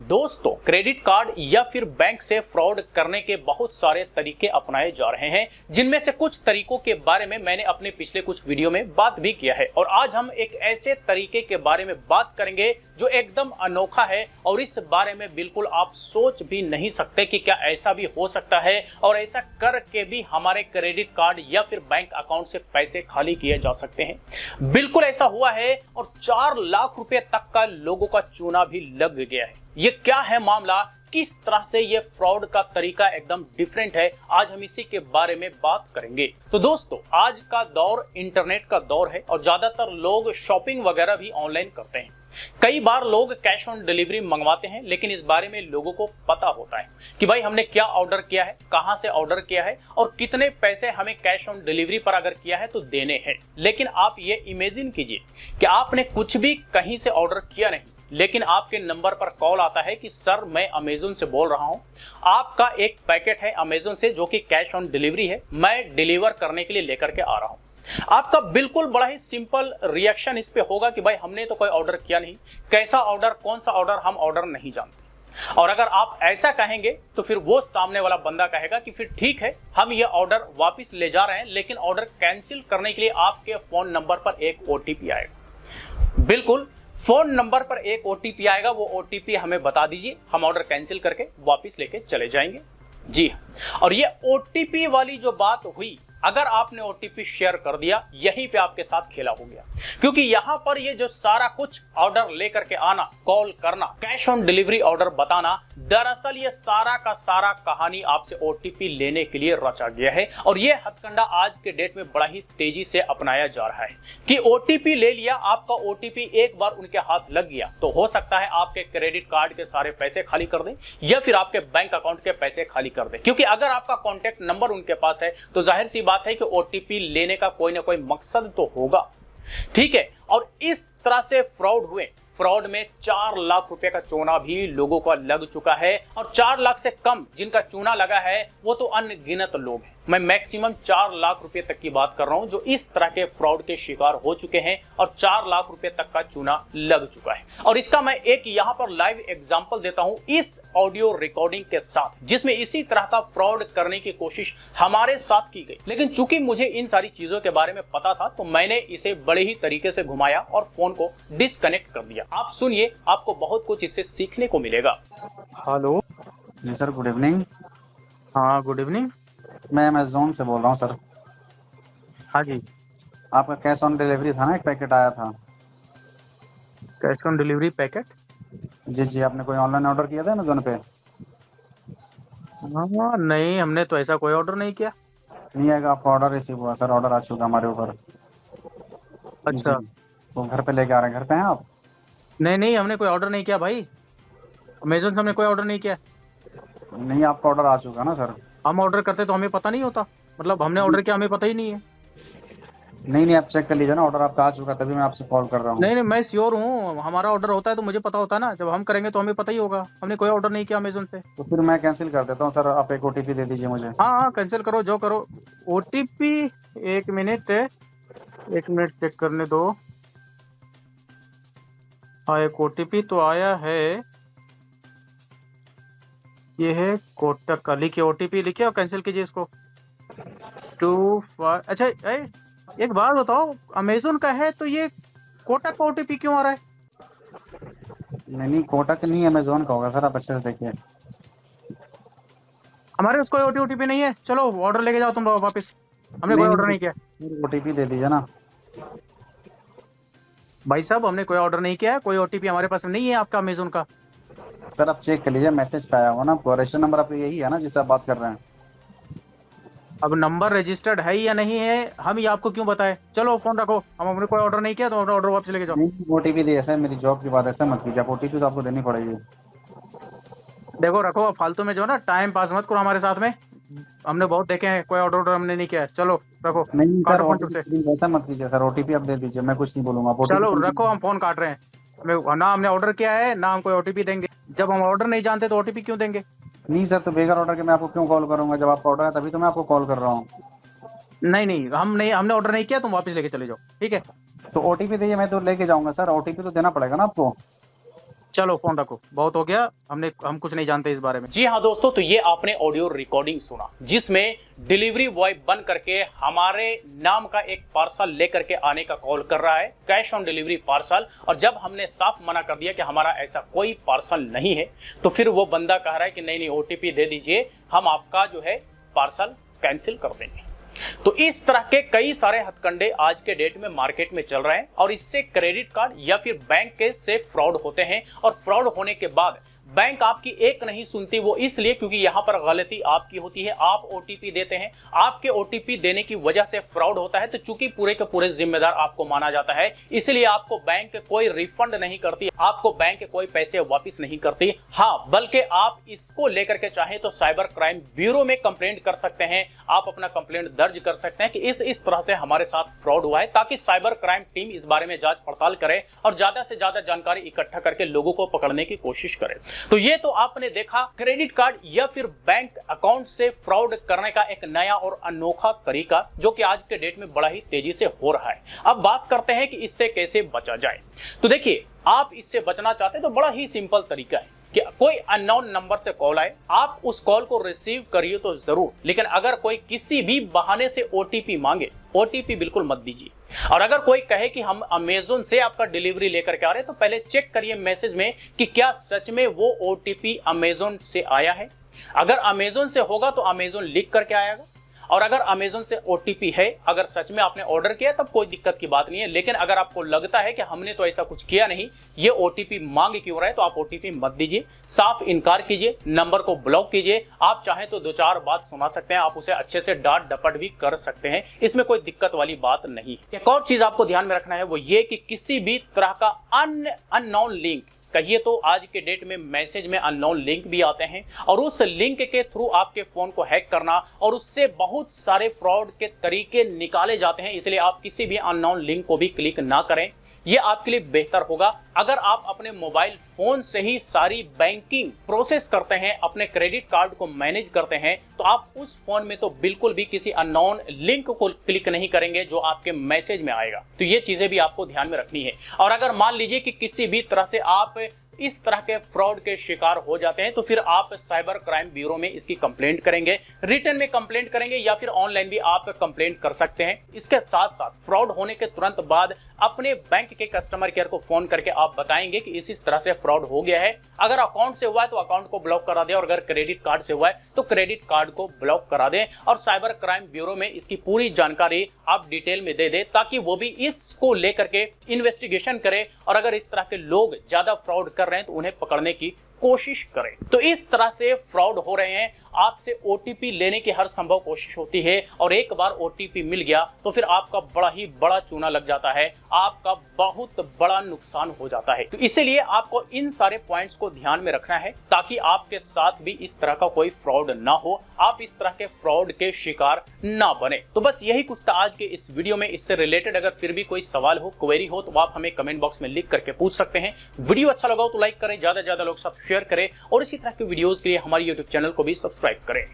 दोस्तों, credit card या फिर बैंक से फ्रॉड करने के बहुत सारे तरीके अपनाए जा रहे हैं, जिनमें से कुछ तरीकों के बारे में मैंने अपने पिछले कुछ वीडियो में बात भी किया है। और आज हम एक ऐसे तरीके के बारे में बात करेंगे जो एकदम अनोखा है और इस बारे में बिल्कुल आप सोच भी नहीं सकते कि क्या ऐसा भी हो सकता है और ऐसा करके भी हमारे क्रेडिट कार्ड या फिर बैंक अकाउंट से पैसे खाली किए जा सकते हैं। बिल्कुल ऐसा हुआ है और 4 लाख रुपए तक का लोगों का चूना भी लग गया है। ये क्या है मामला, किस तरह से ये फ्रॉड का तरीका एकदम डिफरेंट है, आज हम इसी के बारे में बात करेंगे। तो दोस्तों, आज का दौर इंटरनेट का दौर है और ज्यादातर लोग शॉपिंग वगैरह भी ऑनलाइन करते हैं। कई बार लोग कैश ऑन डिलीवरी मंगवाते हैं, लेकिन इस बारे में लोगों को पता होता है कि भाई हमने क्या ऑर्डर किया है, कहां से ऑर्डर किया है और कितने पैसे हमें कैश ऑन डिलीवरी पर अगर किया है तो देने हैं। लेकिन आप ये इमेजिन कीजिए कि आपने कुछ भी कहीं से ऑर्डर किया नहीं, लेकिन आपके नंबर पर कॉल आता है कि सर मैं अमेज़न से बोल रहा हूं, आपका एक पैकेट है अमेज़न से जो कि कैश ऑन डिलीवरी है, मैं डिलीवर करने के लिए लेकर के आ रहा हूं। आपका बिल्कुल बड़ा ही सिंपल रिएक्शन इस पे होगा कि भाई हमने तो कोई ऑर्डर किया नहीं, कैसा ऑर्डर, कौन सा ऑर्डर, हम ऑर्डर नहीं जानते। और अगर आप ऐसा कहेंगे तो फिर वो सामने वाला बंदा कहेगा कि फिर ठीक है, हम ये ऑर्डर वापस ले जा रहे हैं, लेकिन ऑर्डर कैंसिल करने के लिए आपके फोन नंबर पर एक ओटीपी आएगा। बिल्कुल फोन नंबर पर एक ओटीपी आएगा, वो ओटीपी हमें बता दीजिए, हम ऑर्डर कैंसिल करके वापस लेके चले जाएंगे। जी, और ये ओटीपी वाली जो बात हुई, अगर आपने ओटीपी शेयर कर दिया, यहीं पे आपके साथ खेला हो गया। क्योंकि यहां पर ये जो सारा कुछ ऑर्डर लेकर के आना, कॉल करना, कैश ऑन डिलीवरी ऑर्डर बताना, दरअसल ये सारा का सारा कहानी आपसे ओटीपी लेने के लिए रचा गया है। और ये हथकंडा आज के डेट में बड़ा ही तेजी से अपनाया जा रहा है कि ओटीपी ले लिया, आपका ओटीपी एक बार उनके हाथ लग गया तो हो सकता है आपके क्रेडिट कार्ड के सारे पैसे खाली कर दें या फिर आपके बैंक अकाउंट के पैसे खाली कर दें। क्योंकि अगर आपका कॉन्टैक्ट नंबर उनके पास है तो जाहिर सी बात है कि ओटीपी लेने का कोई ना कोई मकसद तो होगा, ठीक है। और इस तरह से फ्रॉड हुए, फ्रॉड में 4 लाख रुपए का चूना भी लोगों का लग चुका है। और 4 लाख से कम जिनका चूना लगा है वो तो अनगिनत लोग हैं। मैं मैक्सिमम 4 लाख रुपए तक की बात कर रहा हूं जो इस तरह के फ्रॉड के शिकार हो चुके हैं और 4 लाख रुपए तक का चूना लग चुका है। और इसका मैं एक यहां पर लाइव एग्जांपल देता हूं इस ऑडियो रिकॉर्डिंग के साथ, जिसमें इसी तरह का फ्रॉड करने की कोशिश हमारे साथ की गई। लेकिन चूंकि मुझे इन सारी चीजों के बारे में पता था तो मैंने इसे बड़े ही तरीके से घुमाया और फोन को डिस्कनेक्ट कर दिया। आप सुनिए, आपको बहुत कुछ इससे सीखने को मिलेगा। हेलो जी सर, गुड इवनिंग। हाँ, गुड इवनिंग। मैं अमेज़न से बोल रहा हूँ सर। हाँ जी, आपका कैश ऑन डिलीवरी था ना, एक पैकेट आया था। Cash on delivery packet? जी जी, आपने कोई ऑनलाइन ऑर्डर किया था अमेज़न पे? हाँ, नहीं, हमने तो ऐसा कोई ऑर्डर नहीं किया। नहीं आएगा, आपका ऑर्डर रिसीव हुआ सर, ऑर्डर आ चुका हमारे ऊपर। अच्छा। जी, तो घर पे लेके आ रहे हैं, घर पे हैं आप? नहीं नहीं, हमने कोई ऑर्डर नहीं किया भाई, अमेजोन से हमने कोई ऑर्डर नहीं किया। नहीं, आपका ऑर्डर आ चुका ना सर। हम ऑर्डर करते तो हमें पता नहीं होता, मतलब हमने ऑर्डर किया हमें पता ही नहीं है। नहीं, आप चेक कर लीजिए ना, ऑर्डर आपका आ चुका, तभी मैं आपसे कॉल कर रहा हूँ। नहीं नहीं, मैं श्योर हूँ, हमारा ऑर्डर होता है तो मुझे पता होता है ना, जब हम करेंगे तो हमें पता ही होगा। हमने कोई ऑर्डर नहीं किया अमेजोन से। तो फिर मैं कैंसिल कर देता हूँ सर, आप एक ओटीपी दे दीजिए मुझे। हाँ हाँ, कैंसिल करो, जो करो। ओटीपी, एक मिनट चेक करने दो। हाँ, एक ओटीपी तो आया है, ये है कोटक का। लिखिए, ओटीपी लिखिए और कैंसिल कीजिए इसको। 25। अच्छा, एक बात बताओ, अमेजोन का है तो ये कोटक का ओटीपी क्यों आ रहा है? नहीं, कोटक नहीं, अमेज़न का होगा सर, आप अच्छे से देखिए। हमारे पास कोई ओटीपी नहीं है। चलो ऑर्डर लेके जाओ तुम लोग वापस, हमने कोई ऑर्डर नहीं किया। ओटीपी दे दीजिए ना भाई साहब, हमने कोई ऑर्डर नहीं किया है, कोई ओटीपी हमारे पास नहीं है आपका अमेजोन का। सर। आप चेक कर लीजिए, मैसेज पे आया होगा ना आपको, रजिस्टर नंबर आपका यही है ना जिससे आप बात कर रहे हैं? अब नंबर रजिस्टर्ड है या नहीं है, हम ये आपको क्यों बताएं। चलो फोन रखो, हमने कोई ऑर्डर नहीं किया तो ऑर्डर वापस लेके जाओ। ओटीपी दिए सर, मेरी जॉब की बात है, ऐसा मत कीजिए आप, ओटीपी तो आपको देनी पड़ेगी। देखो रखो, अब फालतू में जो ना टाइम पास मत करो हमारे साथ में, हमने बहुत देखे हैं, कोई ऑर्डर हमने नहीं किया है। चलो रखो, नहीं सर, काटो फोन चुप से। ऐसा मत कीजिए सर, ओटीपी आप दे दीजिए, मैं कुछ नहीं बोलूंगा। चलो रखो, हम फोन काट रहे हैं। ना हमने ऑर्डर किया है ना हम कोई ओटीपी देंगे। जब हम ऑर्डर नहीं जानते तो ओटीपी क्यों देंगे? नहीं सर, तो बेकार ऑर्डर के मैं आपको क्यों कॉल करूंगा, जब आपका ऑर्डर है तभी तो मैं आपको कॉल कर रहा हूँ। नहीं, हमने ऑर्डर नहीं किया, तुम वापस लेके चले जाओ, ठीक है। तो ओटीपी दीजिए, मैं तो लेके जाऊंगा सर, ओटीपी तो देना पड़ेगा ना आपको। चलो फोन रखो, बहुत हो गया, हम कुछ नहीं जानते इस बारे में। जी हाँ दोस्तों, तो ये आपने ऑडियो रिकॉर्डिंग सुना जिसमें डिलीवरी बॉय बन करके हमारे नाम का एक पार्सल लेकर के आने का कॉल कर रहा है, कैश ऑन डिलीवरी पार्सल। और जब हमने साफ मना कर दिया कि हमारा ऐसा कोई पार्सल नहीं है, तो फिर वो बंदा कह रहा है कि नहीं नहीं OTP दे दीजिए, हम आपका जो है पार्सल कैंसिल कर देंगे। तो इस तरह के कई सारे हथकंडे आज के डेट में मार्केट में चल रहे हैं और इससे क्रेडिट कार्ड या फिर बैंक के से फ्रॉड होते हैं। और फ्रॉड होने के बाद बैंक आपकी एक नहीं सुनती, वो इसलिए क्योंकि यहां पर गलती आपकी होती है, आप OTP देते हैं, आपके OTP देने की वजह से फ्रॉड होता है। तो चूंकि पूरे के पूरे जिम्मेदार आपको माना जाता है, इसलिए आपको बैंक कोई रिफंड नहीं करती, आपको बैंक कोई पैसे वापस नहीं करती। हाँ, बल्कि आप इसको लेकर के चाहें तो साइबर क्राइम ब्यूरो में कंप्लेंट कर सकते हैं, आप अपना कंप्लेंट दर्ज कर सकते हैं कि इस तरह से हमारे साथ फ्रॉड हुआ है, ताकि साइबर क्राइम टीम इस बारे में जांच पड़ताल करे और ज्यादा से ज्यादा जानकारी इकट्ठा करके लोगों को पकड़ने की कोशिश करे। तो ये तो आपने देखा क्रेडिट कार्ड या फिर बैंक अकाउंट से फ्रॉड करने का एक नया और अनोखा तरीका, जो कि आज के डेट में बड़ा ही तेजी से हो रहा है। अब बात करते हैं कि इससे कैसे बचा जाए। तो देखिए, आप इससे बचना चाहते हैं तो बड़ा ही सिंपल तरीका है कि कोई अननोन नंबर से कॉल आए, आप उस कॉल को रिसीव करिए तो जरूर, लेकिन अगर कोई किसी भी बहाने से OTP मांगे, OTP बिल्कुल मत दीजिए। और अगर कोई कहे कि हम अमेज़न से आपका डिलीवरी लेकर के आ रहे हैं, तो पहले चेक करिए मैसेज में कि क्या सच में वो OTP अमेज़न से आया है। अगर अमेज़न से होगा तो अमेज़न लिख करके आएगा, और अगर अमेज़न से OTP है, अगर सच में आपने ऑर्डर किया तब कोई दिक्कत की बात नहीं है। लेकिन अगर आपको लगता है कि हमने तो ऐसा कुछ किया नहीं, ये OTP मांग क्यों रहा है, तो आप OTP मत दीजिए, साफ इनकार कीजिए, नंबर को ब्लॉक कीजिए। आप चाहें तो 2-4 बात सुना सकते हैं, आप उसे अच्छे से डांट डपट भी कर सकते हैं, इसमें कोई दिक्कत वाली बात नहीं है। एक और चीज आपको ध्यान में रखना है, वो ये कि किसी भी तरह का अननोन लिंक, कहिए तो आज के डेट में मैसेज में अननोन लिंक भी आते हैं, और उस लिंक के थ्रू आपके फोन को हैक करना और उससे बहुत सारे फ्रॉड के तरीके निकाले जाते हैं। इसलिए आप किसी भी अननोन लिंक को भी क्लिक ना करें, ये आपके लिए बेहतर होगा। अगर आप अपने मोबाइल फोन से ही सारी बैंकिंग प्रोसेस करते हैं, अपने क्रेडिट कार्ड को मैनेज करते हैं, तो आप उस फोन में तो बिल्कुल भी किसी अननोन लिंक को क्लिक नहीं करेंगे जो आपके मैसेज में आएगा। तो ये चीजें भी आपको ध्यान में रखनी है। और अगर मान लीजिए कि किसी भी तरह से आप इस तरह के फ्रॉड के शिकार हो जाते हैं, तो फिर आप साइबर क्राइम ब्यूरो में इसकी कंप्लेंट करेंगे, रिटर्न में कंप्लेंट करेंगे या फिर ऑनलाइन भी आप कंप्लेंट कर सकते हैं। इसके साथ साथ फ्रॉड होने के तुरंत बाद अपने बैंक के कस्टमर केयर को फोन करके आप बताएंगे कि इस तरह से फ्रॉड हो गया है। अगर अकाउंट से हुआ है तो अकाउंट को ब्लॉक करा दें, और अगर क्रेडिट कार्ड से हुआ है तो क्रेडिट कार्ड को ब्लॉक करा दें, और साइबर क्राइम ब्यूरो में इसकी पूरी जानकारी आप डिटेल में दे दें, ताकि वो भी इसको लेकर के इन्वेस्टिगेशन करे, और अगर इस तरह के लोग ज्यादा फ्रॉड कर रहे हैं तो उन्हें पकड़ने की कोशिश करें। तो इस तरह से फ्रॉड हो रहे हैं, आपसे OTP लेने की हर संभव कोशिश होती है, और एक बार OTP मिल गया तो फिर आपका बड़ा ही बड़ा चूना लग जाता है, आपका बहुत बड़ा नुकसान हो जाता है। तो इसीलिए आपको इन सारे पॉइंट्स को ध्यान में रखना है, ताकि आपके साथ भी इस तरह का कोई फ्रॉड ना हो, आप इस तरह के फ्रॉड के शिकार ना बने। तो बस यही कुछ था आज के इस वीडियो में। इससे रिलेटेड अगर फिर भी कोई सवाल हो, क्वेरी हो, तो आप हमें कमेंट बॉक्स में लिख करके पूछ सकते हैं। वीडियो अच्छा लगा हो तो लाइक करें, ज्यादा से ज्यादा लोग साथ शेयर करें, और इसी तरह के वीडियोस के लिए हमारे YouTube चैनल को भी सब्सक्राइब करें।